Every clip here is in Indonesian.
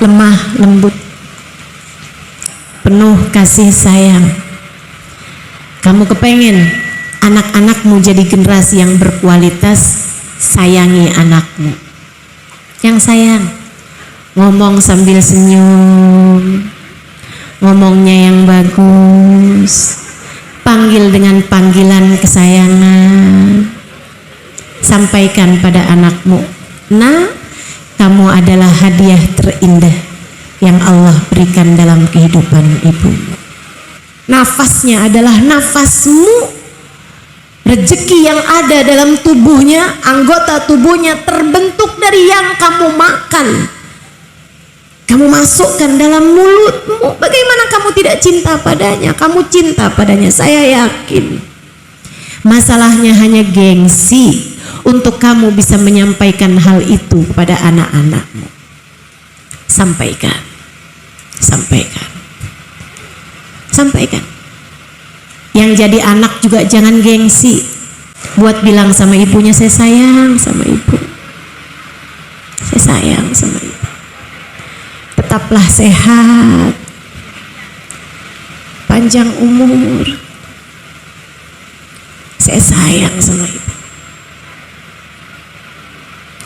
lemah lembut, penuh kasih sayang. Kamu kepengen anak-anakmu jadi generasi yang berkualitas, sayangi anakmu. Yang sayang, ngomong sambil senyum, ngomongnya yang bagus, panggil dengan panggilan kesayangan. Sampaikan pada anakmu, nah, kamu adalah hadiah terindah yang Allah berikan dalam kehidupan ibumu. Nafasnya adalah nafasmu. Rezeki yang ada dalam tubuhnya, anggota tubuhnya terbentuk dari yang kamu makan. Kamu masukkan dalam mulutmu. Bagaimana kamu tidak cinta padanya? Kamu cinta padanya, saya yakin. Masalahnya hanya gengsi untuk kamu bisa menyampaikan hal itu kepada anak-anakmu. Sampaikan, sampaikan, sampaikan. Yang jadi anak juga jangan gengsi buat bilang sama ibunya, saya sayang sama ibu, saya sayang sama ibu, tetaplah sehat, panjang umur, saya sayang sama ibu.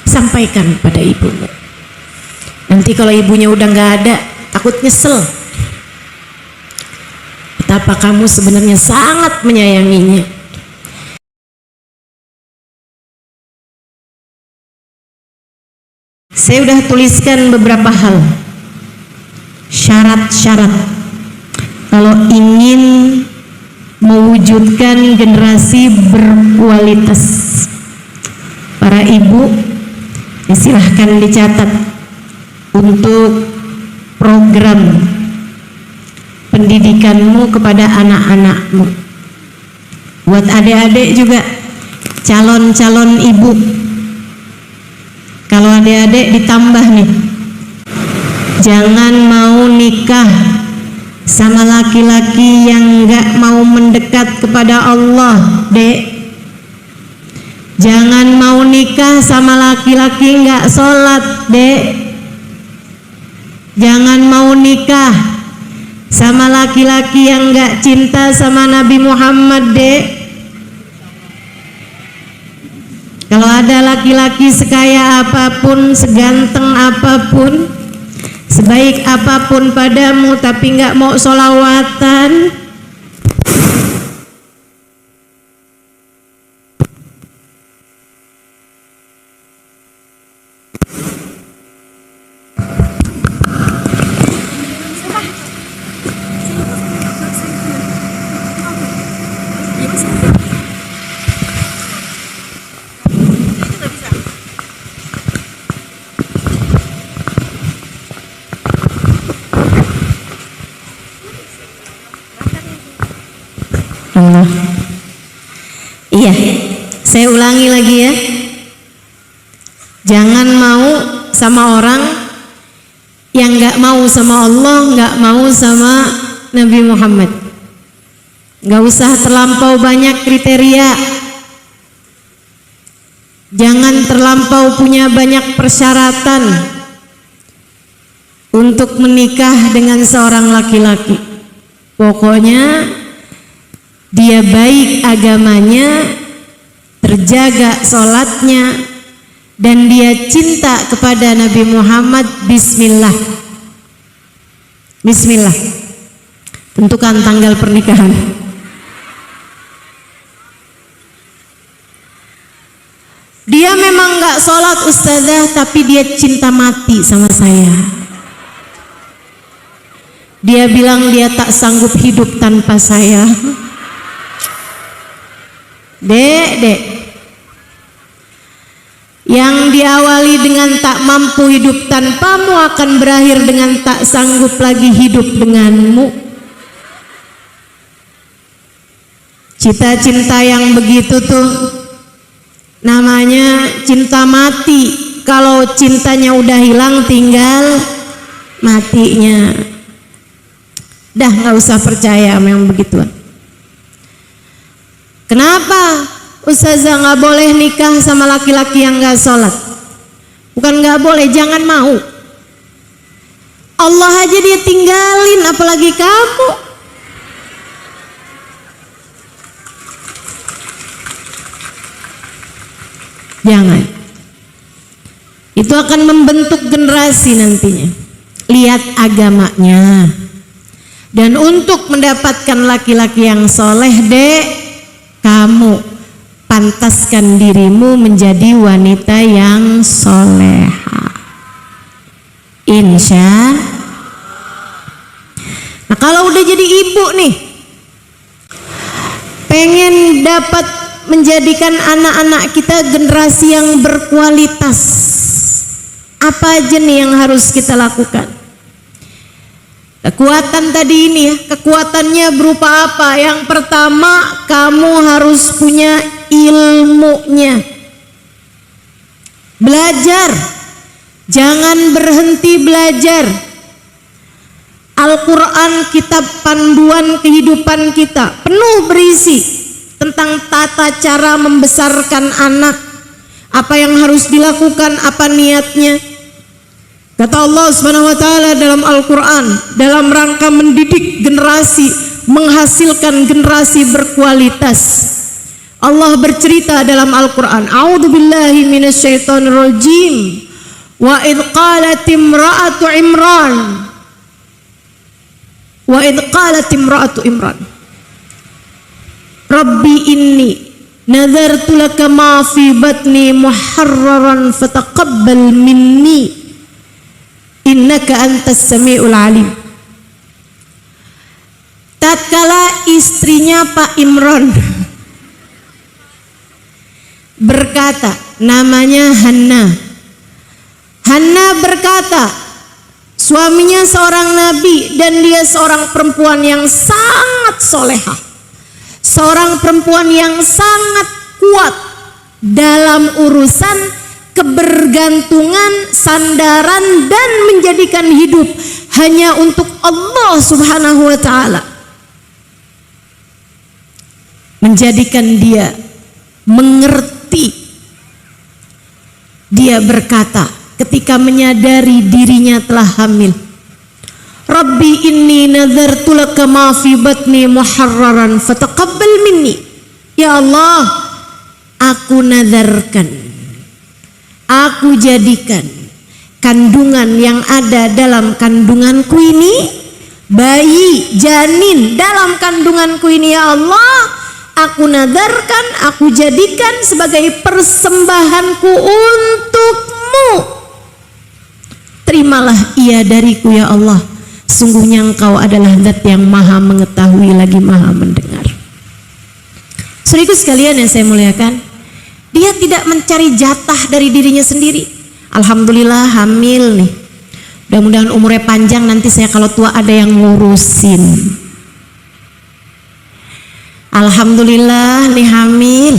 Sampaikan pada ibumu. Nanti kalau ibunya udah nggak ada, takut nyesel betapa kamu sebenarnya sangat menyayanginya. Saya udah tuliskan beberapa hal, syarat-syarat kalau ingin mewujudkan generasi berkualitas. Para ibu, silahkan dicatat untuk program pendidikanmu kepada anak-anakmu. Buat adik-adik juga, calon-calon ibu, kalau adik-adik ditambah nih, jangan mau nikah sama laki-laki yang gak mau mendekat kepada Allah, dek. Jangan mau nikah sama laki-laki gak sholat, dek. Jangan mau nikah sama laki-laki yang gak cinta sama Nabi Muhammad, dek. Kalau ada laki-laki sekaya apapun, seganteng apapun, sebaik apapun padamu, tapi gak mau sholawatan, Allah. Iya, saya ulangi lagi ya. Jangan mau sama orang yang gak mau sama Allah, gak mau sama Nabi Muhammad. Gak usah terlampau banyak kriteria. Jangan terlampau punya banyak persyaratan untuk menikah dengan seorang laki-laki. Pokoknya dia baik agamanya, terjaga sholatnya, dan dia cinta kepada Nabi Muhammad. Bismillah, bismillah, tentukan tanggal pernikahan. Dia memang gak sholat ustazah, tapi dia cinta mati sama saya. Dia bilang dia tak sanggup hidup tanpa saya. Dek, yang diawali dengan tak mampu hidup tanpamu akan berakhir dengan tak sanggup lagi hidup denganmu. Cita-cinta yang begitu tuh namanya cinta mati. Kalau cintanya udah hilang, tinggal matinya. Dah nggak usah percaya sama yang begituan. Kenapa ustazah nggak boleh nikah sama laki-laki yang nggak sholat? Bukan nggak boleh, jangan mau. Allah aja dia tinggalin, apalagi kamu. Jangan. Itu akan membentuk generasi nantinya. Lihat agamanya. Dan untuk mendapatkan laki-laki yang soleh, dek, kamu pantaskan dirimu menjadi wanita yang soleha. Insya. Nah, kalau udah jadi ibu nih, pengen dapat menjadikan anak-anak kita generasi yang berkualitas, apa aja nih yang harus kita lakukan? Kekuatan tadi ini ya, kekuatannya berupa apa? Yang pertama, kamu harus punya ilmunya. Belajar, jangan berhenti belajar. Al-Quran, kitab panduan kehidupan kita, penuh berisi tentang tata cara membesarkan anak, apa yang harus dilakukan, apa niatnya. Kata Allah Subhanahu wa taala dalam Al-Qur'an, dalam rangka mendidik generasi, menghasilkan generasi berkualitas. Allah bercerita dalam Al-Qur'an, A'udzubillahi minasyaitonir rajim. Wa idz qalat imra'atu Imran. Wa idz qalat imra'atu Imran. Rabbi inni nadartu laka ma fi batni muharraran fataqabbal minni. Innaka antas sami'ul alim. Tatkala istrinya Pak Imran berkata, namanya Hanna. Hanna berkata, suaminya seorang nabi dan dia seorang perempuan yang sangat solehah, seorang perempuan yang sangat kuat dalam urusan kebergantungan, sandaran, dan menjadikan hidup hanya untuk Allah Subhanahu wa ta'ala. Menjadikan dia mengerti. Dia berkata ketika menyadari dirinya telah hamil, Rabbi inni nadartu laka ma fi batni muharraran fataqabbal minni. Ya Allah, aku nadarkan, aku jadikan kandungan yang ada dalam kandunganku ini, bayi, janin dalam kandunganku ini, ya Allah, aku nadarkan, aku jadikan sebagai persembahanku untukmu. Terimalah ia dariku ya Allah, sungguhnya engkau adalah zat yang maha mengetahui lagi maha mendengar. Saudaraku sekalian yang saya muliakan, dia tidak mencari jatah dari dirinya sendiri. Alhamdulillah hamil nih, mudah-mudahan umurnya panjang, nanti saya kalau tua ada yang ngurusin. Alhamdulillah nih hamil,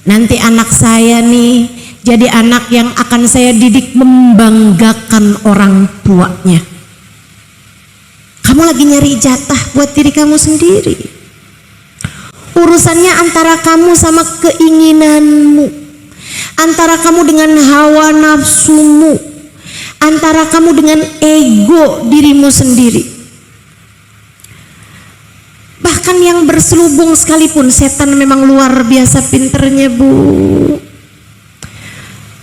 nanti anak saya nih jadi anak yang akan saya didik membanggakan orang tuanya. Kamu lagi nyari jatah buat diri kamu sendiri. Urusannya antara kamu sama keinginanmu, antara kamu dengan hawa nafsumu, antara kamu dengan ego dirimu sendiri. Bahkan yang berselubung sekalipun, setan memang luar biasa pinternya, Bu.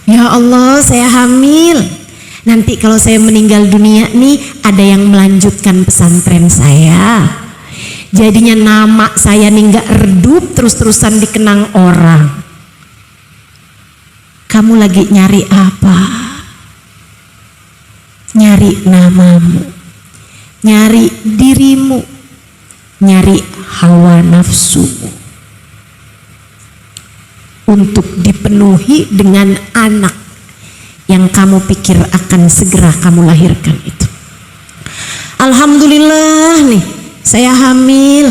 Ya Allah, saya hamil, nanti kalau saya meninggal dunia nih, ada yang melanjutkan pesantren saya. Jadinya nama saya nih gak redup, terus-terusan dikenang orang. Kamu lagi nyari apa? Nyari namamu, nyari dirimu, nyari hawa nafsumu untuk dipenuhi dengan anak yang kamu pikir akan segera kamu lahirkan itu. Alhamdulillah nih, saya hamil,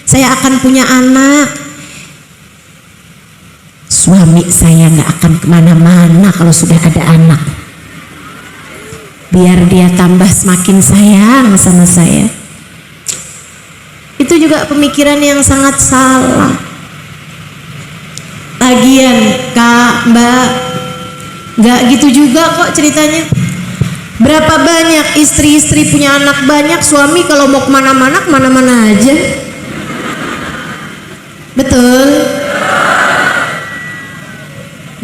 saya akan punya anak. Suami saya gak akan kemana-mana kalau sudah ada anak, biar dia tambah semakin sayang sama saya. Itu juga pemikiran yang sangat salah. Lagian Kak, Mbak, gak gitu juga kok ceritanya. Berapa banyak istri-istri punya anak banyak, suami kalau mau kemana-mana aja. Betul?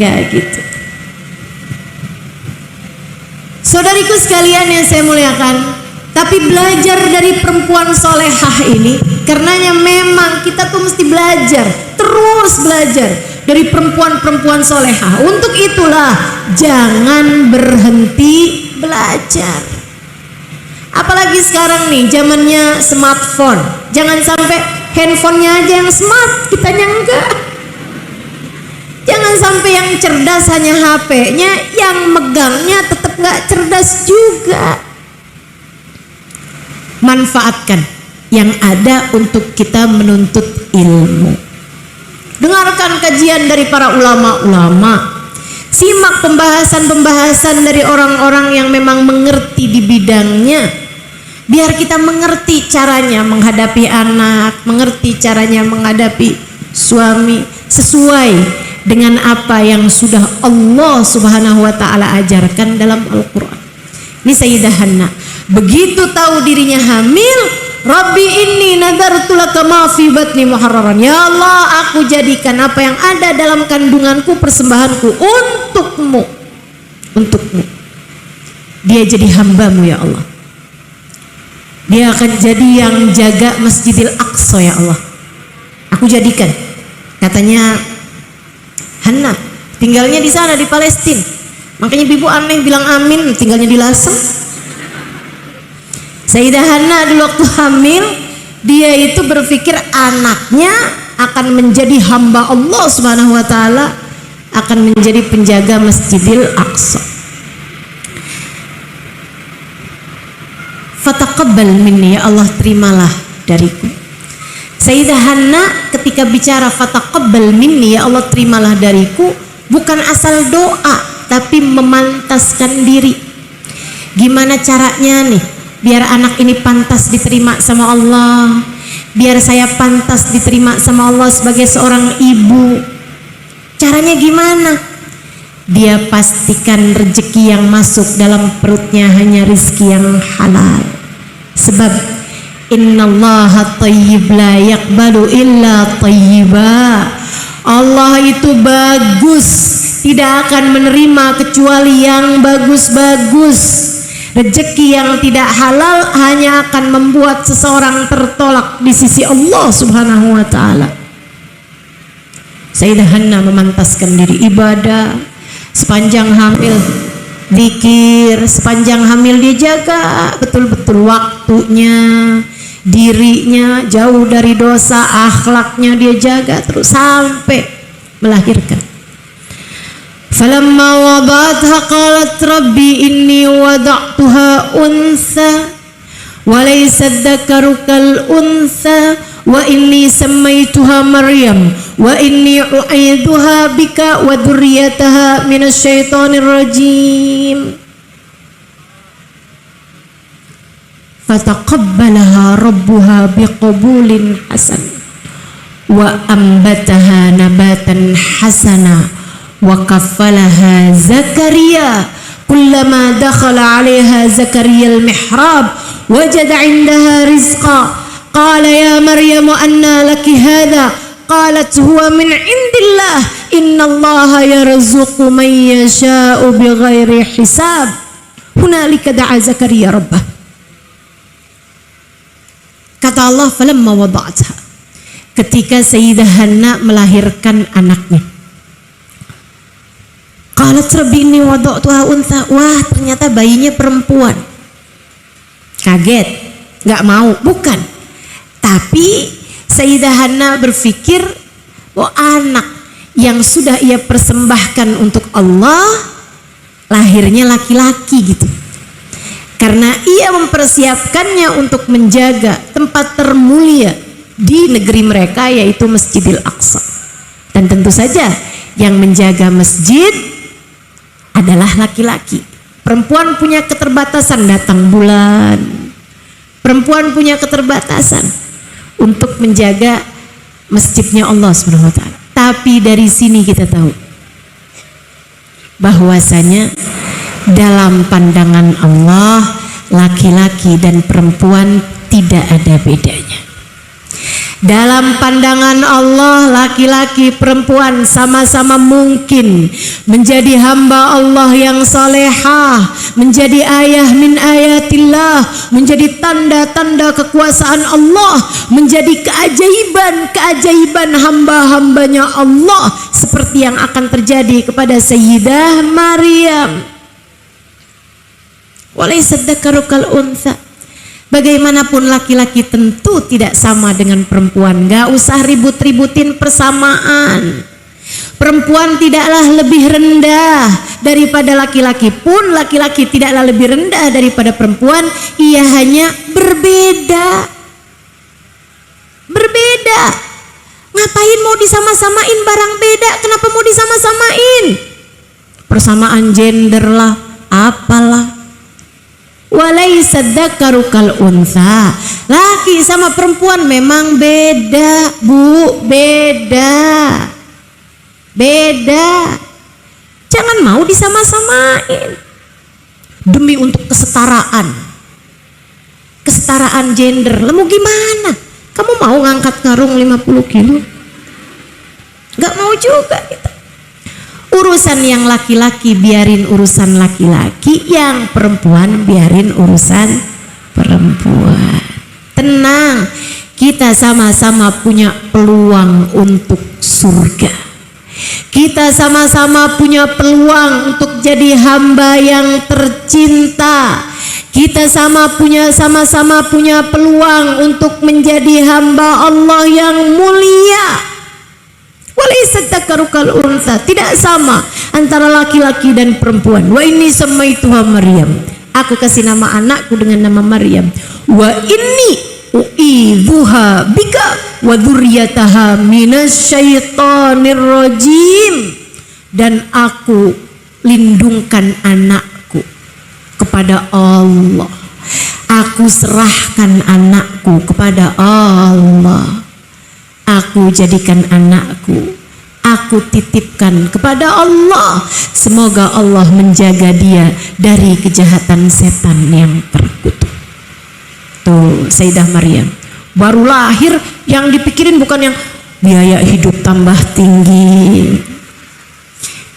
Gak gitu. Saudariku sekalian yang saya muliakan, tapi belajar dari perempuan solehah ini, karenanya memang kita tuh mesti belajar, terus belajar dari perempuan-perempuan solehah. Untuk itulah jangan berhenti belajar. Apalagi sekarang nih zamannya smartphone, jangan sampai handphonenya aja yang smart, kitanya enggak. Jangan sampai yang cerdas hanya HP-nya, yang megangnya tetap nggak cerdas juga. Manfaatkan yang ada untuk kita menuntut ilmu. Dengarkan kajian dari para ulama-ulama. Simak pembahasan-pembahasan dari orang-orang yang memang mengerti di bidangnya. Biar kita mengerti caranya menghadapi anak, mengerti caranya menghadapi suami sesuai dengan apa yang sudah Allah Subhanahu wa taala ajarkan dalam Al-Qur'an. Ini Sayyidah Hanna begitu tahu dirinya hamil, Rabbi inni nadartu laka ma fi batni muharraran. Ya Allah, aku jadikan apa yang ada dalam kandunganku persembahanku untukmu. Untukmu. Dia jadi hambamu ya Allah. Dia akan jadi yang jaga Masjidil Aqsa ya Allah. Aku jadikan. Katanya Hanna tinggalnya di sana di Palestina. Makanya ibu aneh bilang amin, tinggalnya di Lasem. Sayyidah Hanna dulu waktu hamil, dia itu berpikir anaknya akan menjadi hamba Allah Subhanahu wa taala, akan menjadi penjaga Masjidil Aqsa. Fataqabbal minni, ya Allah terimalah dariku. Sayyidah Hanna ketika bicara fataqabbal minni, ya Allah terimalah dariku, bukan asal doa tapi memantaskan diri. Gimana caranya nih biar anak ini pantas diterima sama Allah, biar saya pantas diterima sama Allah sebagai seorang ibu? Caranya gimana? Dia pastikan rezeki yang masuk dalam perutnya hanya rezeki yang halal. Sebab innallaha thayyib la yaqbalu illa thayyiba. Allah itu bagus, tidak akan menerima kecuali yang bagus-bagus. Rezeki yang tidak halal hanya akan membuat seseorang tertolak di sisi Allah Subhanahu wa taala. Sayyidah Hanna memantaskan diri ibadah sepanjang hamil, zikir sepanjang hamil, dia jaga betul-betul waktunya, dirinya jauh dari dosa, akhlaknya dia jaga terus sampai melahirkan. Falamma wada'atha qalat rabbi inni wada'tuha untha wa laysa dzakaru kal untha wa inni sammaituha Maryam wa inni u'idzuha bika wa dzurriyyataha minasy syaithanir rajim. Fataqabbalaha rabbuha biqabulin hasan wa ambataha nabatan hasana wa kaffalaha Zakaria kullama dakhala 'alaiha Zakaria al-mihrab wajada 'indaha rizqa qala ya Maryam anna laki hadha qalat huwa min 'indillah innallaha yarzuqu man yasha'u bighairi hisab. Hunalika da'a Zakaria rabbah. Kata Allah, falamma wada'atha, ketika Sayyidah Hanna melahirkan anaknya, qalat rabbi inni wada'tuha untha, wah ternyata bayinya perempuan. Kaget, nggak mau, bukan. Tapi Sayyidah Hanna berpikir bahwa anak yang sudah ia persembahkan untuk Allah lahirnya laki-laki gitu. Karena ia mempersiapkannya untuk menjaga tempat termulia di negeri mereka, yaitu Masjidil Aqsa. Dan tentu saja yang menjaga masjid adalah laki-laki. Perempuan punya keterbatasan, datang bulan. Perempuan punya keterbatasan untuk menjaga masjidnya Allah SWT. Tapi dari sini kita tahu bahwasanya Dalam pandangan Allah, laki-laki dan perempuan tidak ada bedanya. Dalam pandangan Allah, laki-laki perempuan sama-sama mungkin menjadi hamba Allah yang salehah, menjadi ayah min ayatillah, menjadi tanda-tanda kekuasaan Allah, menjadi keajaiban-keajaiban hamba-hambanya Allah, seperti yang akan terjadi kepada Sayyidah Maryam. Walaysa dzakaru kal untha. Bagaimanapun laki-laki tentu tidak sama dengan perempuan. Gak usah ribut-ributin persamaan. Perempuan tidaklah lebih rendah daripada laki-laki, pun laki-laki tidaklah lebih rendah daripada perempuan. Ia hanya berbeda. Berbeda. Ngapain mau disama-samain barang beda? Kenapa mau disama-samain? Persamaan gender lah, apalah. Walaysa dzakaru kal untha. Laki sama perempuan memang beda, Bu, beda. Beda. Jangan mau disama-samain. Demi untuk kesetaraan. Kesetaraan gender. Lalu gimana? Kamu mau ngangkat karung 50 kilo? Gak mau juga kita. Urusan yang laki-laki biarin urusan laki-laki, yang perempuan biarin urusan perempuan. Tenang, kita sama-sama punya peluang untuk surga. Kita sama-sama punya peluang untuk jadi hamba yang tercinta. Kita sama-sama punya peluang untuk menjadi hamba Allah yang mulia. Walaysa dzakaru kal untha. Tidak sama antara laki-laki dan perempuan. Wa inni samaituha Maryam. Aku kasih nama anakku dengan nama Maryam. Wa inni u'idzuha bika wa dzurriyyataha minasyaitonir rajim. Dan aku lindungkan anakku kepada Allah. Aku serahkan anakku kepada Allah. Aku jadikan anakku, aku titipkan kepada Allah. Semoga Allah menjaga dia dari kejahatan setan yang terkutuk. Tuh Sayyidah Maryam baru lahir, yang dipikirin bukan yang biaya hidup tambah tinggi,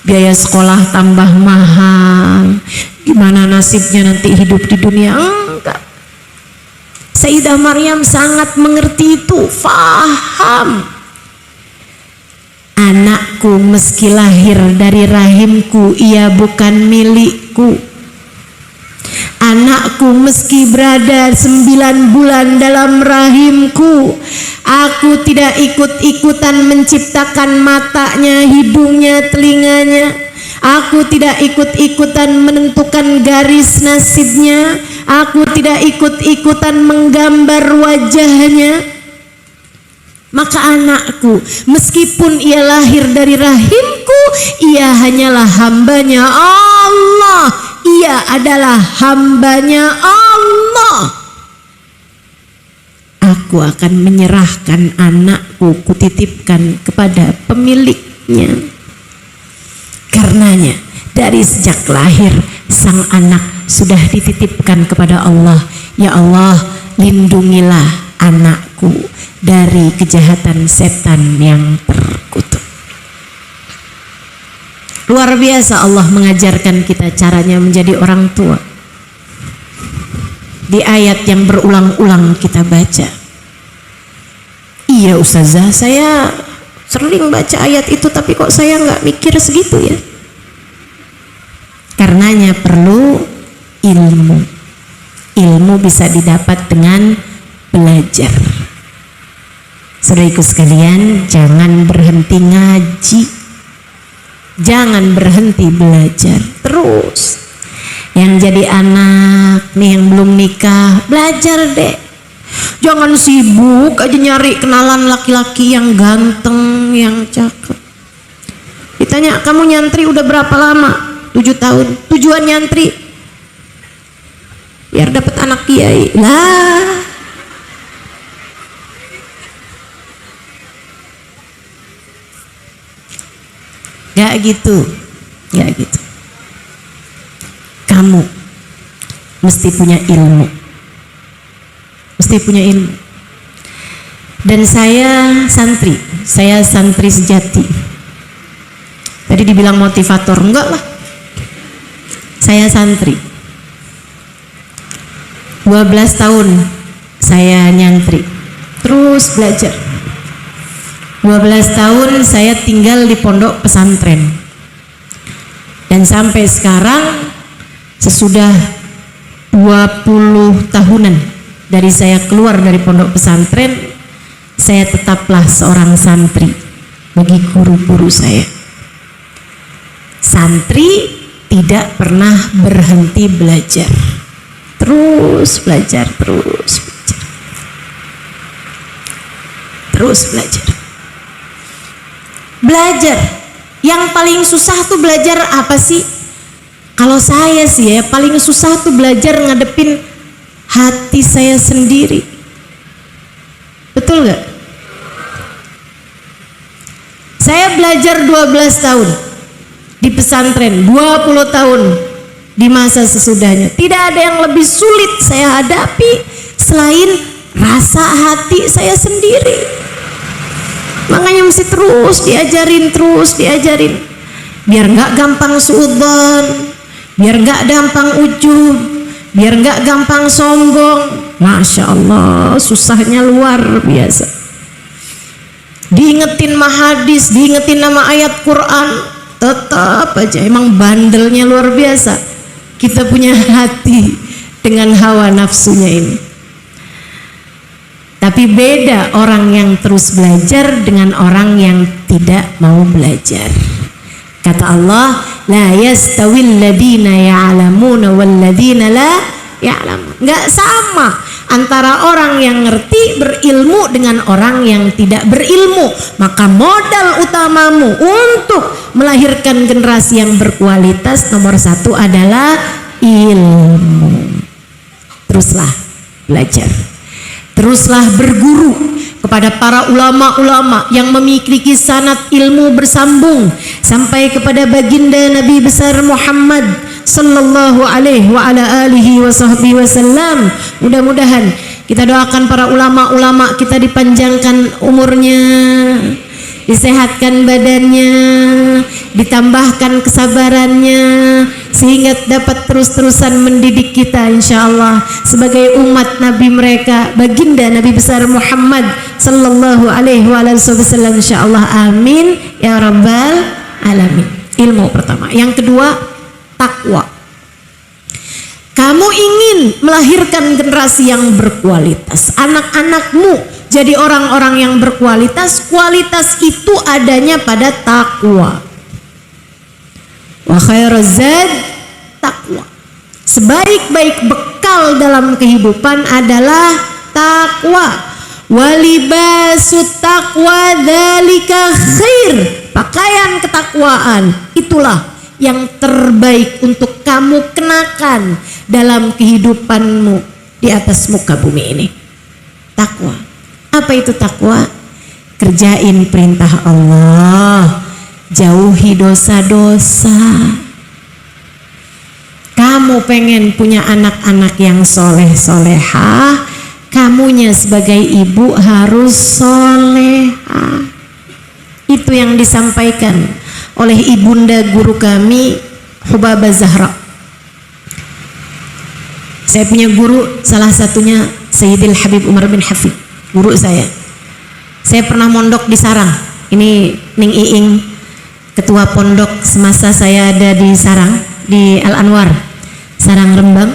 biaya sekolah tambah mahal, gimana nasibnya nanti hidup di dunia. Enggak. Sayyidah Maryam sangat mengerti itu, faham. Anakku meski lahir dari rahimku, ia bukan milikku. Anakku meski berada 9 bulan dalam rahimku, aku tidak ikut-ikutan menciptakan matanya, hidungnya, telinganya. Aku tidak ikut-ikutan menentukan garis nasibnya. Aku tidak ikut-ikutan menggambar wajahnya. Maka anakku, meskipun ia lahir dari rahimku, ia hanyalah hambanya Allah. Ia adalah hambanya Allah. Aku akan menyerahkan anakku, kutitipkan kepada pemiliknya. Karenanya dari sejak lahir sang anak sudah dititipkan kepada Allah. Ya Allah, lindungilah anakku dari kejahatan setan yang terkutuk. Luar biasa Allah mengajarkan kita caranya menjadi orang tua. Di ayat yang berulang-ulang kita baca. Iya Ustazah, saya sering baca ayat itu, tapi kok saya nggak mikir segitu ya. Karenanya perlu ilmu. Ilmu bisa didapat dengan belajar. Saudaraku sekalian, jangan berhenti ngaji, jangan berhenti belajar terus. Yang jadi anak nih yang belum nikah, belajar deh. Jangan sibuk aja nyari kenalan laki-laki yang ganteng, yang cakep. Ditanya, kamu nyantri udah berapa lama? 7 tahun. Tujuan nyantri biar dapat anak kiai lah. Gak gitu, gak gitu. kamu mesti punya ilmu. Mesti punya ilmu. Dan saya santri sejati. Tadi dibilang motivator, enggak lah. Saya santri. 12 tahun saya nyantri. Terus belajar. 12 tahun saya tinggal di pondok pesantren. Dan sampai sekarang sesudah 20 tahunan dari saya keluar dari pondok pesantren, saya tetaplah seorang santri bagi guru-guru saya. Santri tidak pernah berhenti belajar. Terus belajar, terus belajar. Belajar. Yang paling susah tuh belajar apa sih? Kalau saya sih ya, paling susah tuh belajar ngadepin hati saya sendiri. Betul gak? Saya belajar 12 tahun di pesantren, 20 tahun di masa sesudahnya. Tidak ada yang lebih sulit saya hadapi selain rasa hati saya sendiri. Makanya mesti terus diajarin. Biar gak gampang suudzon, biar gak gampang ujub, biar gak gampang sombong. Masya Allah, susahnya luar biasa. Diingetin nama hadis, diingetin nama ayat Quran, tetap aja emang bandelnya luar biasa. Kita punya hati dengan hawa nafsunya ini. Tapi beda orang yang terus belajar dengan orang yang tidak mau belajar. Kata Allah, la yastawil ladina ya'lamuna wal ladina la ya'lamun. Enggak sama antara orang yang ngerti berilmu dengan orang yang tidak berilmu. Maka modal utamamu untuk melahirkan generasi yang berkualitas nomor 1 adalah ilmu. Teruslah belajar. Teruslah berguru kepada para ulama-ulama yang memiliki sanad ilmu bersambung sampai kepada baginda Nabi besar Muhammad sallallahu alaihi wa ala alihi wa sahbihi wasallam. Mudah-mudahan kita doakan para ulama-ulama kita dipanjangkan umurnya, disehatkan badannya, ditambahkan kesabarannya, sehingga dapat terus-terusan mendidik kita insyaallah sebagai umat Nabi mereka, baginda Nabi besar Muhammad sallallahu alaihi wasallam insyaallah. Amin ya rabbal alamin. Ilmu pertama. Yang kedua, takwa. Kamu ingin melahirkan generasi yang berkualitas, anak-anakmu jadi orang-orang yang berkualitas. Kualitas itu adanya pada takwa. Wa khairuz zad taqwa. Sebaik-baik bekal dalam kehidupan adalah takwa. Walibasut taqwa dzalika khair. Pakaian ketakwaan itulah yang terbaik untuk kamu kenakan dalam kehidupanmu di atas muka bumi ini. Takwa. Apa itu takwa? Kerjain perintah Allah, jauhi dosa-dosa. Kamu pengen punya anak-anak yang soleh-solehah, kamunya sebagai ibu harus solehah. Itu yang disampaikan oleh ibunda guru kami Hubabah Zahra. Saya punya guru, salah satunya Sayyidil Habib Umar bin Hafid, guru saya. Saya pernah mondok di Sarang. Ini Ning Iing, ketua pondok semasa saya ada di Sarang, di Al Anwar, Sarang Rembang.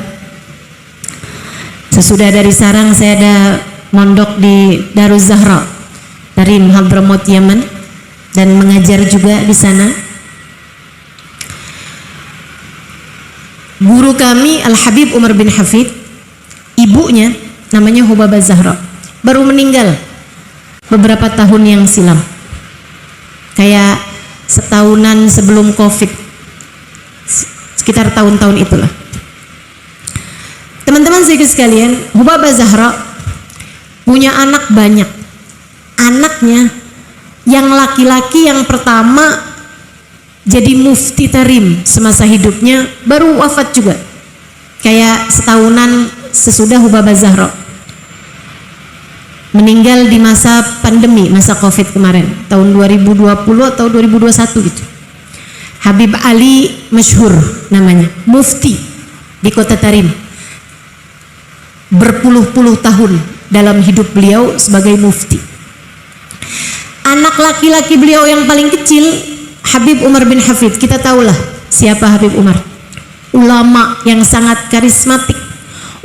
Sesudah dari Sarang saya ada mondok di Daruz Zahra dari Hadramaut Yaman dan mengajar juga di sana. Guru kami Al Habib Umar bin Hafid, ibunya namanya Hubabah Zahra, baru meninggal beberapa tahun yang silam, kayak setahunan sebelum Covid, sekitar tahun-tahun itulah. Teman-teman sekalian, Hubabah Zahra punya anak banyak. Anaknya yang laki-laki yang pertama jadi mufti tarim semasa hidupnya, baru wafat juga kayak setahunan sesudah Hubabah Zahra meninggal di masa pandemi, masa Covid kemarin, tahun 2020 atau 2021 gitu. Habib Ali masyhur namanya, mufti di Kota Tarim. Berpuluh-puluh tahun dalam hidup beliau sebagai mufti. Anak laki-laki beliau yang paling kecil Habib Umar bin Hafid. Kita tahulah siapa Habib Umar. Ulama yang sangat karismatik,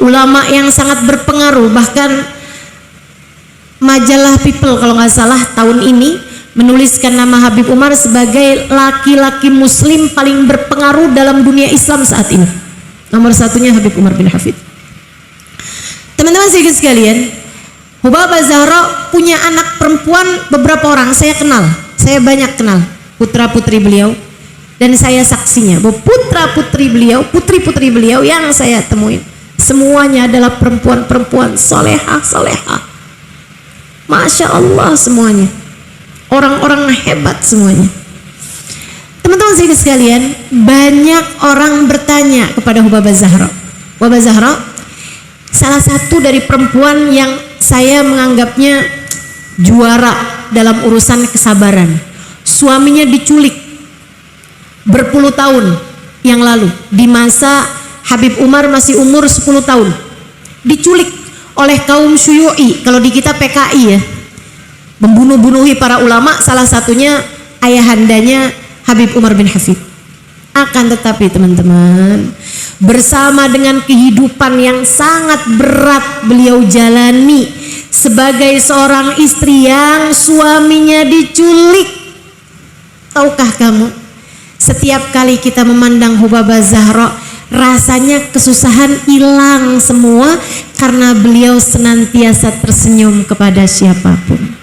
ulama yang sangat berpengaruh. Bahkan majalah People kalau nggak salah tahun ini menuliskan nama Habib Umar sebagai laki-laki muslim paling berpengaruh dalam dunia Islam saat ini. Nomor satunya Habib Umar bin Hafid. Teman-teman sekalian, Hubabah Zahra punya anak perempuan beberapa orang, saya kenal, saya banyak kenal putra-putri beliau, dan saya saksinya bahwa putra-putri beliau, putri-putri beliau yang saya temuin semuanya adalah perempuan-perempuan solehah, Masya Allah semuanya, orang-orang hebat semuanya. Teman-teman sekalian, banyak orang bertanya kepada Hubabah Zahra. Hubabah Zahra salah satu dari perempuan yang saya menganggapnya juara dalam urusan kesabaran. Suaminya diculik berpuluh tahun yang lalu di masa Habib Umar masih umur 10 tahun. Diculik oleh kaum Syuyu'i, kalau di kita PKI ya, membunuh-bunuhi para ulama, salah satunya ayahandanya Habib Umar bin Hafid. Akan tetapi teman-teman, bersama dengan kehidupan yang sangat berat beliau jalani sebagai seorang istri yang suaminya diculik, tahukah kamu, setiap kali kita memandang Hubabah Zahra rasanya kesusahan hilang semua karena beliau senantiasa tersenyum kepada siapapun.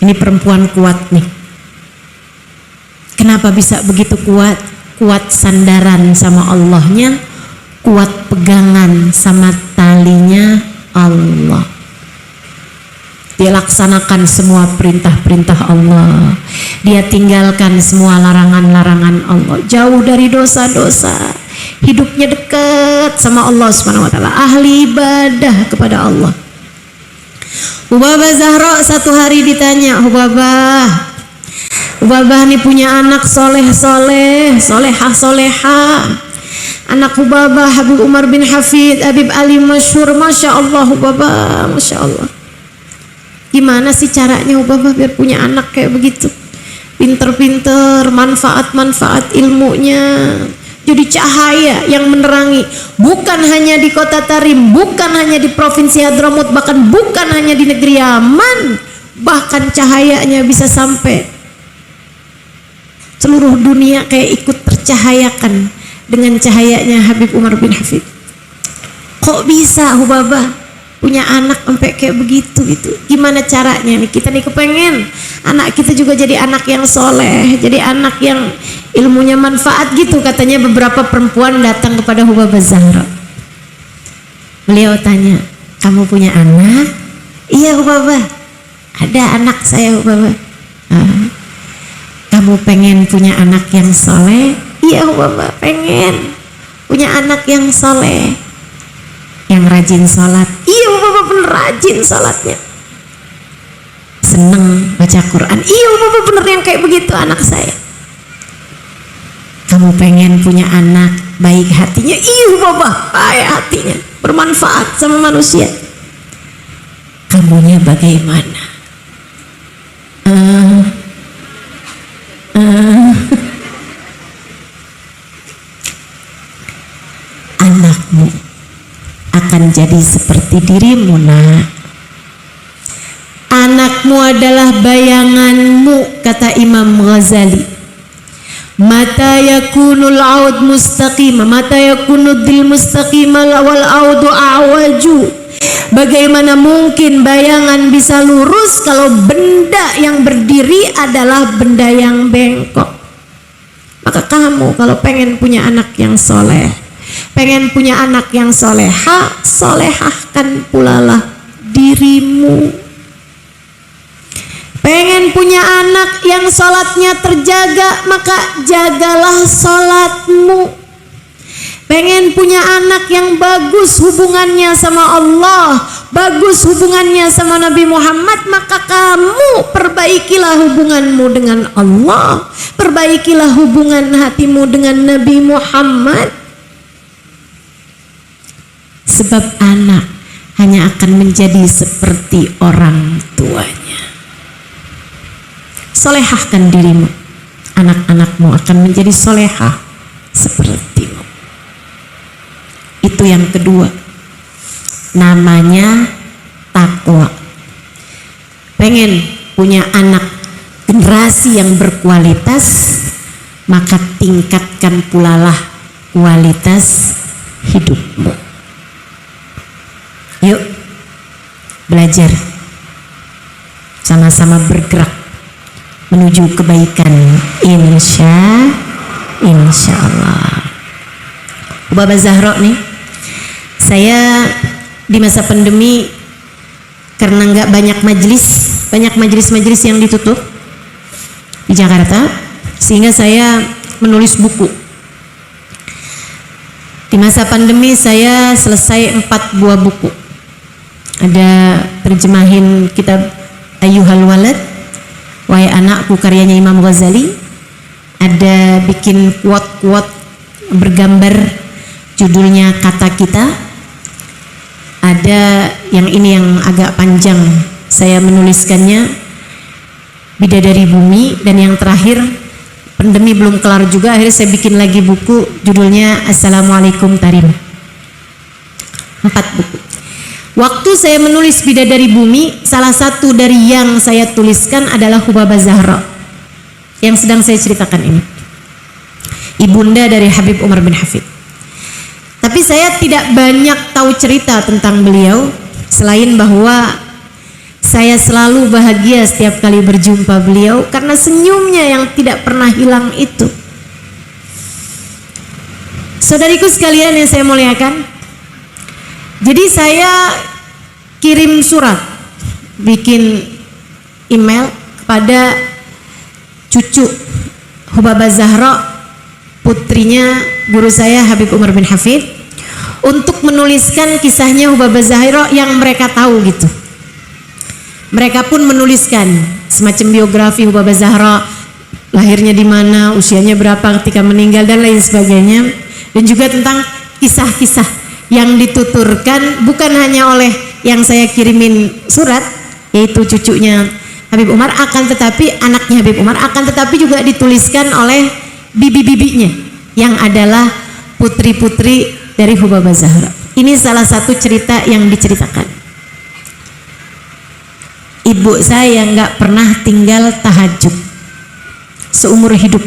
Ini perempuan kuat nih. Kenapa bisa begitu kuat? Kuat sandaran sama Allahnya, kuat pegangan sama talinya Allah. Dia laksanakan semua perintah-perintah Allah. Dia tinggalkan semua larangan-larangan Allah. Jauh dari dosa-dosa. Hidupnya dekat sama Allah Subhanahu wa taala. Ahli ibadah kepada Allah. Hubabah Zahra satu hari ditanya, Hubabah nih punya anak solehah. Anak Hubabah Habib Umar bin Hafid, Habib Ali masyhur, Masya Allah Hubabah, Masya Allah. Gimana sih caranya Hubabah biar punya anak kayak begitu? Pinter-pinter, manfaat-manfaat ilmunya, jadi cahaya yang menerangi, bukan hanya di Kota Tarim, bukan hanya di Provinsi Hadramut, bahkan bukan hanya di negeri Yaman, bahkan cahayanya bisa sampai seluruh dunia kayak ikut tercahayakan dengan cahayanya Habib Umar bin Hafid. Kok bisa Hubabah punya anak sampai kayak begitu gitu? Gimana caranya nih? Kita nih kepengen anak kita juga jadi anak yang soleh, jadi anak yang ilmunya manfaat gitu. Katanya beberapa perempuan datang kepada Hubabah Zahra. Beliau tanya, kamu punya anak? Iya Hubabah, ada anak saya Hubabah. Kamu pengen punya anak yang soleh? Iya Hubabah, pengen punya anak yang soleh, yang rajin sholat. Iya Hubabah, bener rajin sholatnya, seneng baca Quran. Iya Hubabah, bener yang kayak begitu anak saya. Kamu pengen punya anak baik hatinya? Iya Hubabah, baik hatinya, bermanfaat sama manusia. Kamunya bagaimana? Anakmu akan jadi seperti dirimu, nak. Anakmu adalah bayanganmu, kata Imam Ghazali. Mata yakunul aud mustaqima, mata yakunud dil mustaqima wal audu awaju. Bagaimana mungkin bayangan bisa lurus kalau benda yang berdiri adalah benda yang bengkok? Maka kamu kalau pengen punya anak yang soleh, pengen punya anak yang soleha, solehahkan pula lah dirimu. Pengen punya anak yang sholatnya terjaga, maka jagalah sholatmu. pengen punya anak yang bagus hubungannya sama Allah, bagus hubungannya sama Nabi Muhammad, maka kamu perbaikilah hubunganmu dengan Allah, perbaikilah hubungan hatimu dengan Nabi Muhammad. Sebab anak hanya akan menjadi seperti orang tuanya. Solehahkan dirimu, anak-anakmu akan menjadi solehah sepertimu. Itu yang kedua, namanya takwa. Pengen punya anak generasi yang berkualitas, maka tingkatkan pula lah kualitas hidupmu. Yuk belajar, sama-sama bergerak menuju kebaikan, insya Allah. Bapak Zahra nih, saya di masa pandemi karena nggak banyak majelis yang ditutup di Jakarta, sehingga saya menulis buku. Di masa pandemi saya selesai 4 buah buku. Ada terjemahin kitab Ayyuhal Walad, Wahai Anakku, karyanya Imam Ghazali. Ada bikin quote-quote bergambar, judulnya Kata Kita. Ada yang ini yang agak panjang, saya menuliskannya Bidadari Bumi. Dan yang terakhir, pandemi belum kelar juga, akhirnya saya bikin lagi buku, judulnya Assalamualaikum Tarim. 4 buku. Waktu saya menulis Bidadari Bumi, salah satu dari yang saya tuliskan adalah Hubabah Zahra yang sedang saya ceritakan ini, ibunda dari Habib Umar bin Hafid. Tapi saya tidak banyak tahu cerita tentang beliau, selain bahwa saya selalu bahagia setiap kali berjumpa beliau karena senyumnya yang tidak pernah hilang itu. Saudariku sekalian yang saya muliakan, jadi saya kirim surat, bikin email kepada cucu Hubabah Zahra, putrinya guru saya Habib Umar bin Hafid, untuk menuliskan kisahnya Hubabah Zahra yang mereka tahu gitu. Mereka pun menuliskan semacam biografi Hubabah Zahra, lahirnya di mana, usianya berapa ketika meninggal, dan lain sebagainya. Dan juga tentang kisah-kisah yang dituturkan bukan hanya oleh yang saya kirimin surat, yaitu cucunya Habib Umar, akan tetapi anaknya Habib Umar, akan tetapi juga dituliskan oleh bibi-bibinya yang adalah putri-putri dari Hubabah Zahra. Ini salah satu cerita yang diceritakan. Ibu saya nggak pernah tinggal tahajud seumur hidup,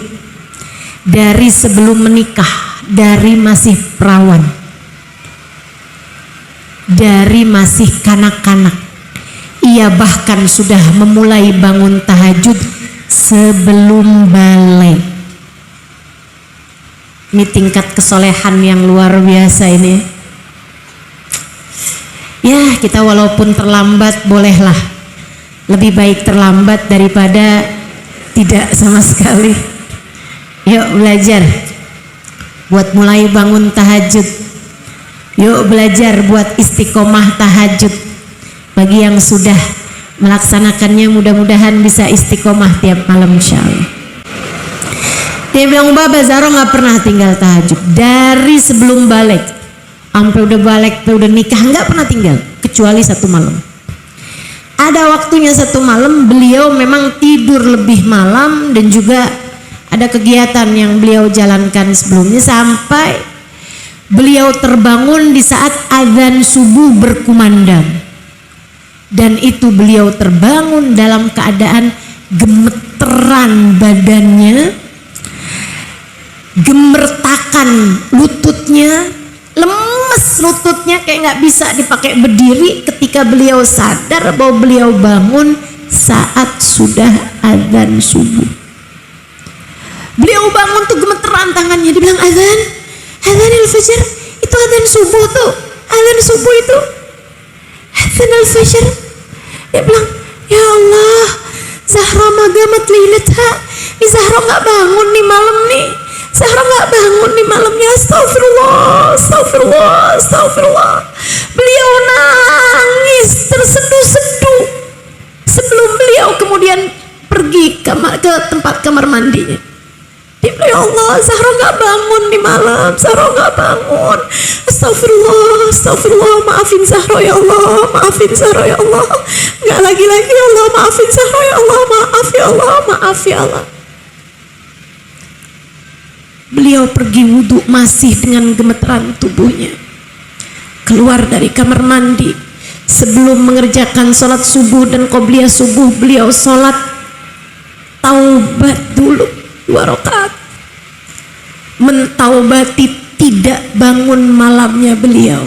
dari sebelum menikah, dari masih perawan, dari masih kanak-kanak. Ia bahkan sudah memulai bangun tahajud sebelum balik. Ini tingkat kesolehan yang luar biasa ini. Ya, kita walaupun terlambat bolehlah. Lebih baik terlambat daripada tidak sama sekali. Yuk belajar buat mulai bangun tahajud. Yuk belajar buat istiqomah tahajud. Bagi yang sudah melaksanakannya, mudah-mudahan bisa istiqomah tiap malam insyaallah. Dia bilang Hubabah Zahra nggak pernah tinggal tahajud dari sebelum balik sampai udah balik, udah nikah, nggak pernah tinggal kecuali 1 malam. Ada waktunya 1 malam beliau memang tidur lebih malam, dan juga ada kegiatan yang beliau jalankan sebelumnya, sampai beliau terbangun di saat azan subuh berkumandang. Dan itu beliau terbangun dalam keadaan gemeteran badannya, gemertakan lututnya, lemes lututnya kayak nggak bisa dipakai berdiri ketika beliau sadar bahwa beliau bangun saat sudah azan subuh. Beliau bangun tuh gemeteran tangannya, dibilang azan al-fajr, itu azan subuh tuh, azan subuh itu azan al-fajr. Dia bilang, ya Allah, Zahra magamat lailatha, ini Zahra nggak bangun nih malam nih, Zahra nggak bangun di malamnya. Astagfirullah, astagfirullah, astagfirullah. Beliau nangis terseduh-seduh sebelum beliau kemudian pergi ke tempat kamar mandinya. Ya Allah, Zahra nggak bangun di malam, Zahra nggak bangun. Astagfirullah, astagfirullah, maafin Zahra ya Allah, maafin Zahra ya Allah. Nggak lagi-lagi ya Allah, maafin Zahra ya Allah, maaf ya Allah, maaf ya Allah. Beliau pergi wudhu masih dengan gemeteran tubuhnya. Keluar dari kamar mandi. Sebelum mengerjakan sholat subuh dan qobliyah subuh, beliau sholat taubat dulu 2 rakaat. Mentaubati tidak bangun malamnya beliau.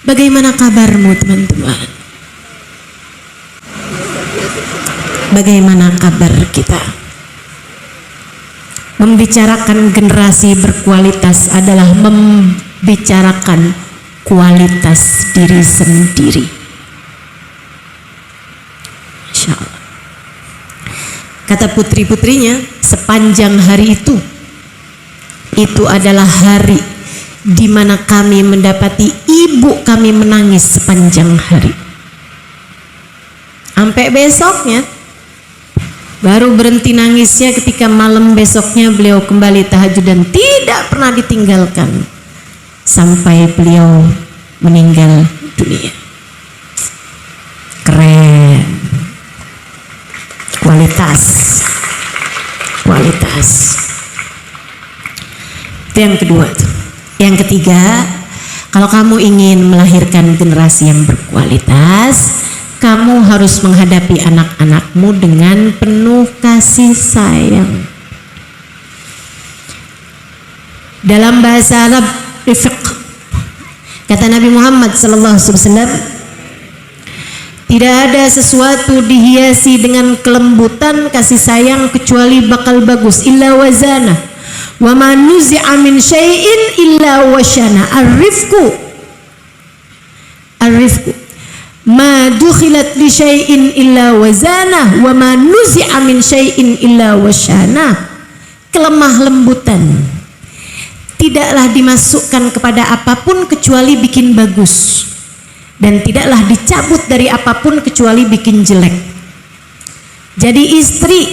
Bagaimana kabarmu teman-teman? Bagaimana kabar kita? Membicarakan generasi berkualitas adalah membicarakan kualitas diri sendiri. Masya Allah. Kata putri-putrinya, sepanjang hari itu adalah hari di mana kami mendapati ibu kami menangis sepanjang hari. Sampai besoknya baru berhenti nangisnya ketika malam besoknya beliau kembali tahajud dan tidak pernah ditinggalkan sampai beliau meninggal dunia. Keren. Kualitas. Itu yang kedua tuh. Yang ketiga, kalau kamu ingin melahirkan generasi yang berkualitas, kamu harus menghadapi anak-anakmu dengan penuh kasih sayang. Dalam bahasa Arab, rifq, kata Nabi Muhammad SAW, tidak ada sesuatu dihiasi dengan kelembutan kasih sayang kecuali bakal bagus. Illa wazana, wa ma nuzi'a min syai'in illa washana. Ar-rifqu ma dukhilat li syai'in illa wazana wa ma nuzi'a min syai'in illa washana. Kelemah lembutan tidaklah dimasukkan kepada apapun kecuali bikin bagus, dan tidaklah dicabut dari apapun kecuali bikin jelek. Jadi istri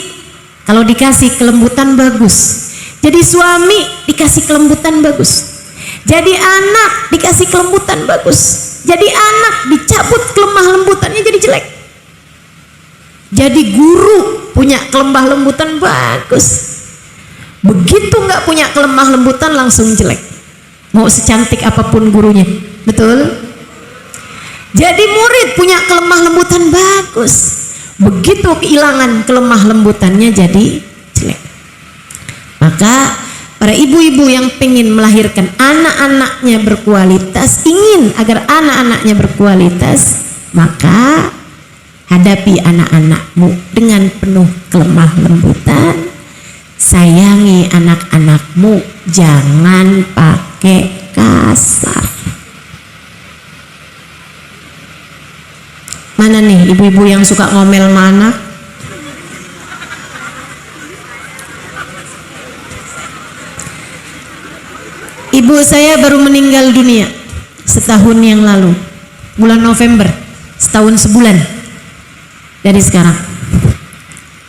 kalau dikasih kelembutan bagus, jadi suami dikasih kelembutan bagus, jadi anak dikasih kelembutan bagus, jadi anak dicabut kelemah lembutannya jadi jelek. Jadi guru punya kelemah lembutan bagus, begitu nggak punya kelemah lembutan langsung jelek, mau secantik apapun gurunya. Betul? Jadi murid punya kelemah lembutan bagus, begitu kehilangan kelemah lembutannya jadi jelek. Maka para ibu-ibu yang pengen melahirkan anak-anaknya berkualitas, ingin agar anak-anaknya berkualitas, maka hadapi anak-anakmu dengan penuh kelemah lembutan. Sayangi anak-anakmu, jangan pakai kasar. Mana nih ibu-ibu yang suka ngomel mana? Ibu saya baru meninggal dunia setahun yang lalu, bulan November, setahun sebulan dari sekarang.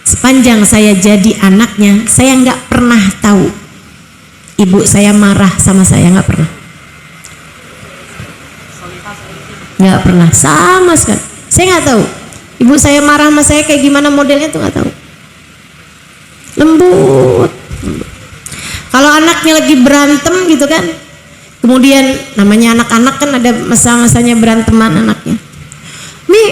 Sepanjang saya jadi anaknya, saya nggak pernah tahu ibu saya marah sama saya, nggak pernah. Nggak pernah, sama sekali. Saya nggak tahu ibu saya marah sama saya kayak gimana modelnya tuh, nggak tahu. Lembut. Kalau anaknya lagi berantem gitu kan, kemudian namanya anak-anak kan ada masa-masanya beranteman anaknya. Mi,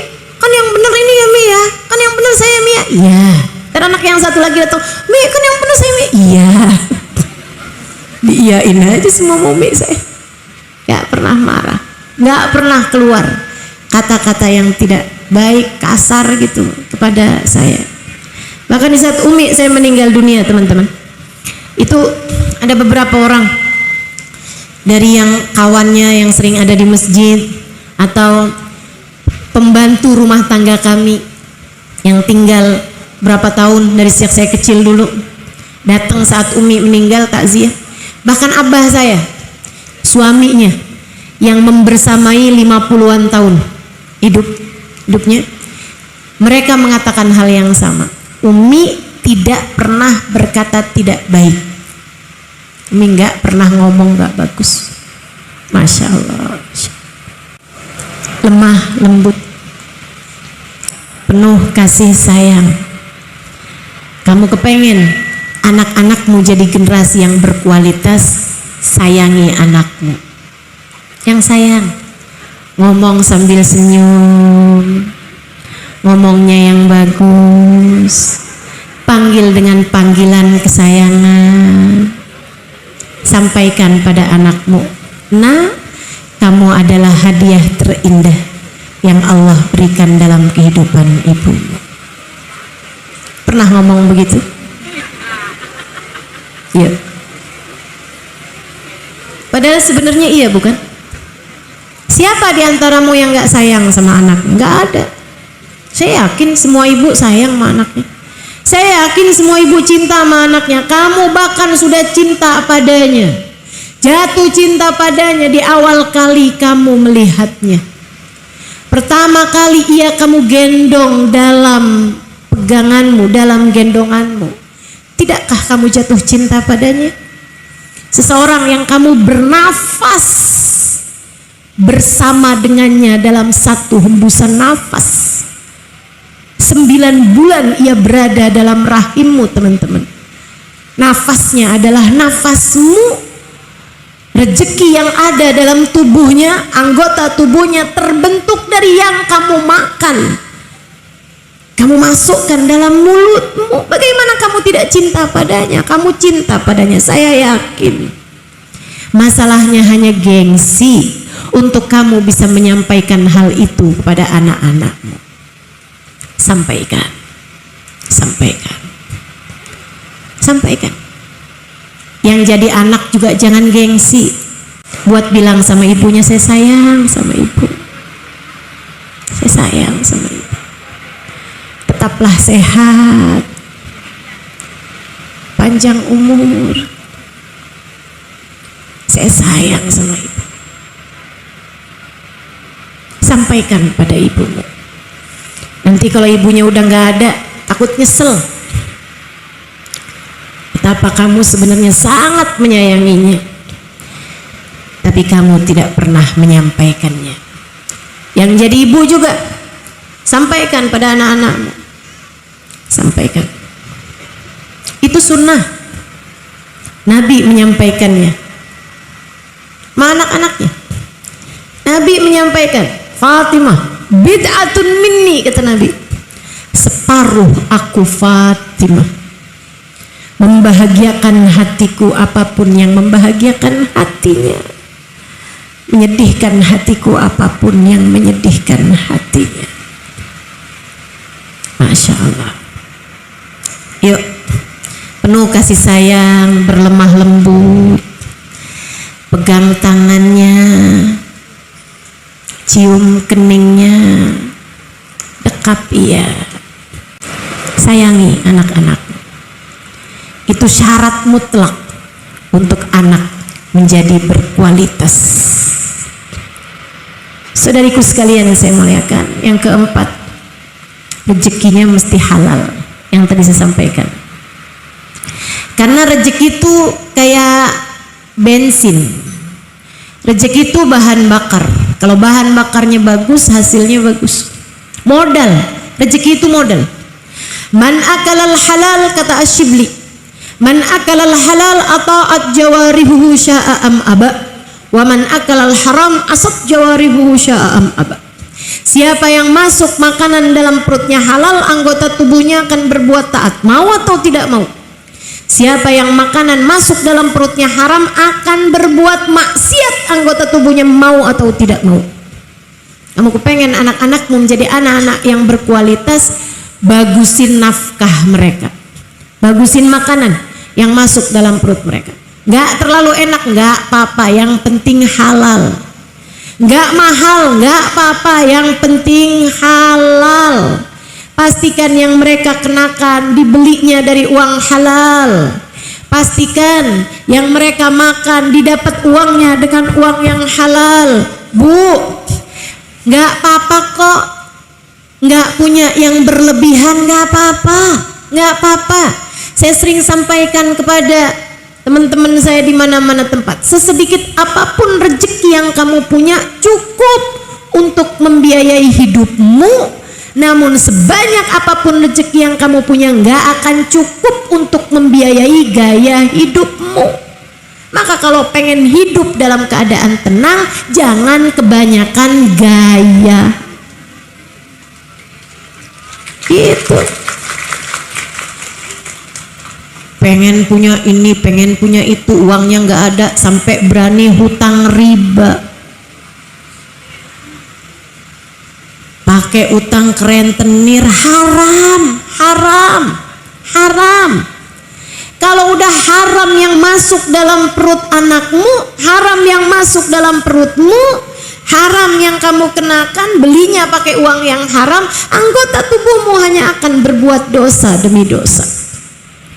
kan yang bener ini ya Mi ya, kan yang bener saya Mi ya. Iya. Dan anak yang satu lagi datang, Mi kan yang bener saya Mi. Iya. Diiyain aja semua Mi saya. Gak pernah marah, gak pernah keluar kata-kata yang tidak baik, kasar gitu kepada saya. Bahkan di saat Umi saya meninggal dunia teman-teman, itu ada beberapa orang dari yang kawannya yang sering ada di masjid atau pembantu rumah tangga kami yang tinggal berapa tahun dari sejak saya kecil dulu. Datang saat Umi meninggal takziah. Bahkan abah saya, suaminya yang membersamai 50-an tahun hidupnya, mereka mengatakan hal yang sama. Umi tidak pernah berkata tidak baik. Umi nggak pernah ngomong nggak bagus. Masya Allah. Lemah lembut, penuh kasih sayang. Kamu kepengen anak-anakmu jadi generasi yang berkualitas, sayangi anakmu. Yang sayang, ngomong sambil senyum, ngomongnya yang bagus, panggil dengan panggilan kesayangan, sampaikan pada anakmu, nah, kamu adalah hadiah terindah yang Allah berikan dalam kehidupan ibumu. Pernah ngomong begitu? Iya. Padahal sebenarnya iya, bukan? Siapa di antaramu yang gak sayang sama anak? Gak ada. Saya yakin semua ibu sayang sama anaknya. Saya yakin semua ibu cinta sama anaknya. Kamu bahkan sudah cinta padanya, jatuh cinta padanya di awal kali kamu melihatnya. Pertama kali ia kamu gendong dalam peganganmu, dalam gendonganmu. Tidakkah kamu jatuh cinta padanya? Seseorang yang kamu bernafas bersama dengannya dalam satu hembusan nafas. 9 bulan ia berada dalam rahimmu, teman-teman. Nafasnya adalah nafasmu. Rezeki yang ada dalam tubuhnya, anggota tubuhnya terbentuk dari yang kamu makan. Kamu masukkan dalam mulutmu. Bagaimana kamu tidak cinta padanya? Kamu cinta padanya, saya yakin. Masalahnya hanya gengsi untuk kamu bisa menyampaikan hal itu kepada anak-anakmu. Sampaikan, sampaikan, sampaikan. Yang jadi anak juga jangan gengsi buat bilang sama ibunya, saya sayang sama ibu, saya sayang sama ibu. Tetaplah sehat, panjang umur, saya sayang sama ibu. Sampaikan pada ibumu. Nanti kalau ibunya udah nggak ada, takut nyesel betapa kamu sebenarnya sangat menyayanginya, tapi kamu tidak pernah menyampaikannya. Yang jadi ibu juga, sampaikan pada anak-anakmu. Sampaikan. Itu sunnah. Nabi menyampaikannya sama anak-anaknya. Nabi menyampaikan, Fatimah bid'atun minni, kata Nabi, separuh aku Fatimah. Membahagiakan hatiku apapun yang membahagiakan hatinya, menyedihkan hatiku apapun yang menyedihkan hatinya. Masya Allah. Yuk, penuh kasih sayang, berlemah lembut, pegang tangannya, cium keningnya, dekap ia. Sayangi anak-anak. Itu syarat mutlak untuk anak menjadi berkualitas. Saudariku sekalian yang saya muliakan, yang keempat, rezekinya mesti halal. Yang tadi saya sampaikan, karena rezeki itu kayak bensin, rezeki itu bahan bakar. Kalau bahan bakarnya bagus, hasilnya bagus. Modal, rezeki itu modal. Man akalal halal, kata Asyibli, man akalal halal ata'at jawarihuhu sya'am aba, wa man akalal haram asat jawarihuhu sya'am aba. Siapa yang masuk makanan dalam perutnya halal, anggota tubuhnya akan berbuat taat, mau atau tidak mau. Siapa yang makanan masuk dalam perutnya haram akan berbuat maksiat, anggota tubuhnya mau atau tidak mau. Kamu kepengen anak-anakmu menjadi anak-anak yang berkualitas, bagusin nafkah mereka, bagusin makanan yang masuk dalam perut mereka. Gak terlalu enak, gak apa-apa, yang penting halal. Gak mahal, gak apa-apa, yang penting halal. Pastikan yang mereka kenakan dibelinya dari uang halal. Pastikan yang mereka makan didapat uangnya dengan uang yang halal. Bu, nggak apa-apa kok, nggak punya yang berlebihan, nggak apa-apa, nggak apa-apa. Saya sering sampaikan kepada teman-teman saya di mana-mana tempat, sesedikit apapun rezeki yang kamu punya cukup untuk membiayai hidupmu. Namun sebanyak apapun rezeki yang kamu punya nggak akan cukup untuk membiayai gaya hidupmu. Maka kalau pengen hidup dalam keadaan tenang, jangan kebanyakan gaya. Gitu. Pengen punya ini, pengen punya itu, uangnya nggak ada, sampai berani hutang riba. Pakai utang ke rentenir, haram, haram, haram. Kalau udah haram yang masuk dalam perut anakmu, haram yang masuk dalam perutmu, haram yang kamu kenakan, belinya pakai uang yang haram, anggota tubuhmu hanya akan berbuat dosa demi dosa.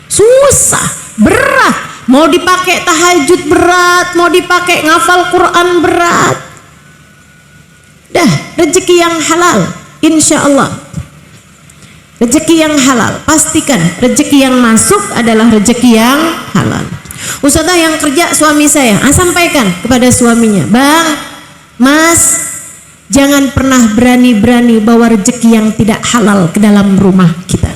Susah, berat. Mau dipakai tahajud berat, mau dipakai ngafal Quran berat. Dah, rezeki yang halal, insya Allah. Rezeki yang halal, pastikan rezeki yang masuk adalah rezeki yang halal. Ustazah yang kerja suami saya, sampaikan kepada suaminya, Bang, Mas, jangan pernah berani-berani bawa rezeki yang tidak halal ke dalam rumah kita.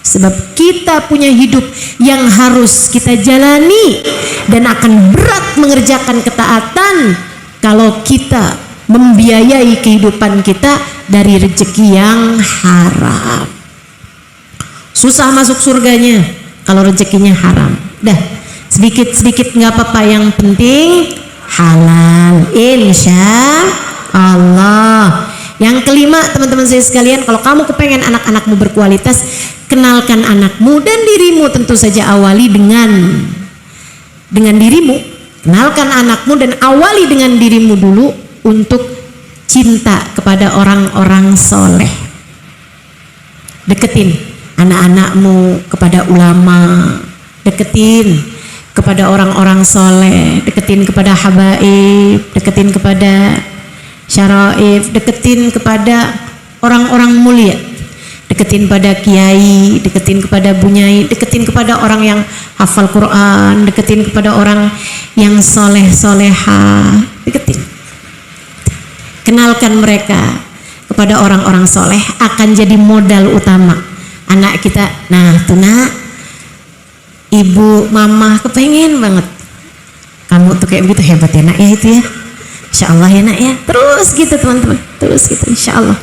Sebab kita punya hidup yang harus kita jalani dan akan berat mengerjakan ketaatan kalau kita membiayai kehidupan kita dari rezeki yang haram. Susah masuk surganya kalau rezekinya haram. Dah, sedikit-sedikit nggak apa-apa, yang penting halal, insya Allah. Yang kelima, teman-teman saya sekalian, kalau kamu kepengen anak-anakmu berkualitas, kenalkan anakmu dan dirimu, tentu saja awali dengan dirimu. Kenalkan anakmu dan awali dengan dirimu dulu untuk cinta kepada orang-orang soleh. Deketin anak-anakmu kepada ulama, deketin kepada orang-orang soleh, deketin kepada habaib, deketin kepada syaraif, deketin kepada orang-orang mulia, deketin pada kiai, deketin kepada bunyai, deketin kepada orang yang hafal Quran, deketin kepada orang yang soleh-solehah, deketin. Kenalkan mereka kepada orang-orang soleh, akan jadi modal utama anak kita. Nah tuh nak, ibu mama kepengen banget kamu tuh kayak begitu, hebat ya nak ya itu ya, insya Allah ya nak ya. Terus gitu teman-teman, terus gitu insya Allah,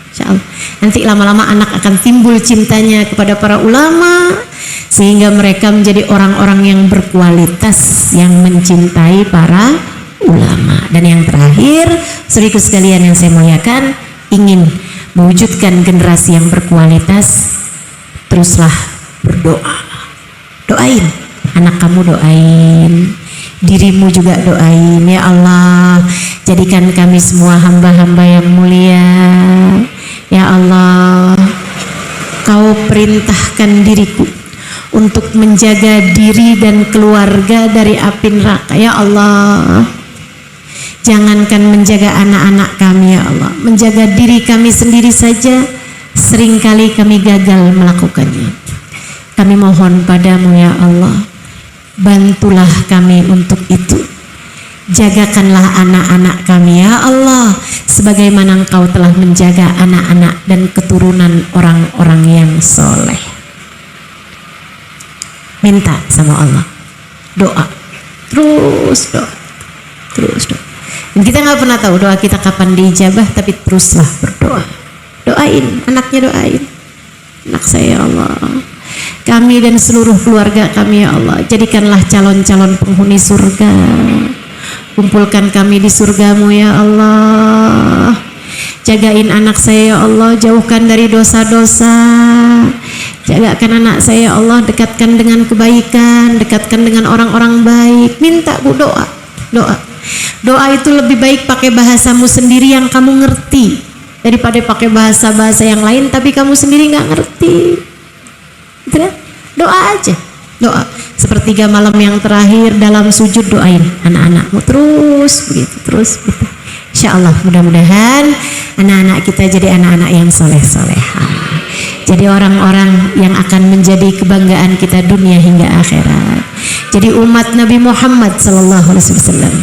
insya Allah. Nanti lama-lama anak akan timbul cintanya kepada para ulama, sehingga mereka menjadi orang-orang yang berkualitas, yang mencintai para ulama. Dan yang terakhir, saudaraku sekalian yang saya muliakan, ingin mewujudkan generasi yang berkualitas, teruslah berdoa. Doain anak kamu, doain dirimu juga, doain. Ya Allah, jadikan kami semua hamba-hamba yang mulia. Ya Allah, Kau perintahkan diriku untuk menjaga diri dan keluarga dari api neraka. Ya Allah, jangankan menjaga anak-anak kami ya Allah, menjaga diri kami sendiri saja seringkali kami gagal melakukannya. Kami mohon padamu ya Allah, bantulah kami untuk itu. Jagakanlah anak-anak kami ya Allah, sebagaimana Engkau telah menjaga anak-anak dan keturunan orang-orang yang soleh. Minta sama Allah, doa, terus doa, terus doa. Dan kita nggak pernah tahu doa kita kapan diijabah, tapi teruslah berdoa. Doain anaknya, doain anak saya ya Allah, kami dan seluruh keluarga kami ya Allah, jadikanlah calon-calon penghuni surga. Kumpulkan kami di surgamu ya Allah. Jagain anak saya ya Allah, jauhkan dari dosa-dosa. Jagakan anak saya ya Allah, dekatkan dengan kebaikan, dekatkan dengan orang-orang baik. Minta Bu, doa, doa. Doa itu lebih baik pakai bahasamu sendiri yang kamu ngerti. daripada pakai bahasa-bahasa yang lain tapi kamu sendiri nggak ngerti. Gitu kan? Doa aja, doa. Sepertiga malam yang terakhir dalam sujud doain anak-anakmu terus begitu, terus begitu. Insya Allah mudah-mudahan anak-anak kita jadi anak-anak yang soleh-soleha, jadi orang-orang yang akan menjadi kebanggaan kita dunia hingga akhirat, jadi umat Nabi Muhammad sallallahu alaihi wasallam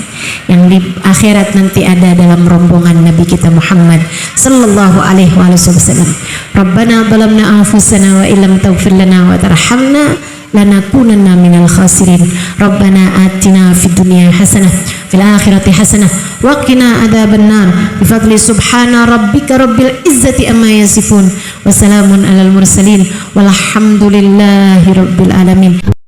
yang di akhirat nanti ada dalam rombongan Nabi kita Muhammad sallallahu alaihi wasallam. Rabbana zalamna anfusana wa illam taghfir lana wa tarhamna lanakunanna minal khasirin. Rabbana atina fid dunya hasanah fil akhirati hasanah wa qina adzabannar. Bi fadli subhana rabbika rabbil izzati amma yasifun wa salamun alal mursalin walhamdulillahi rabbil alamin.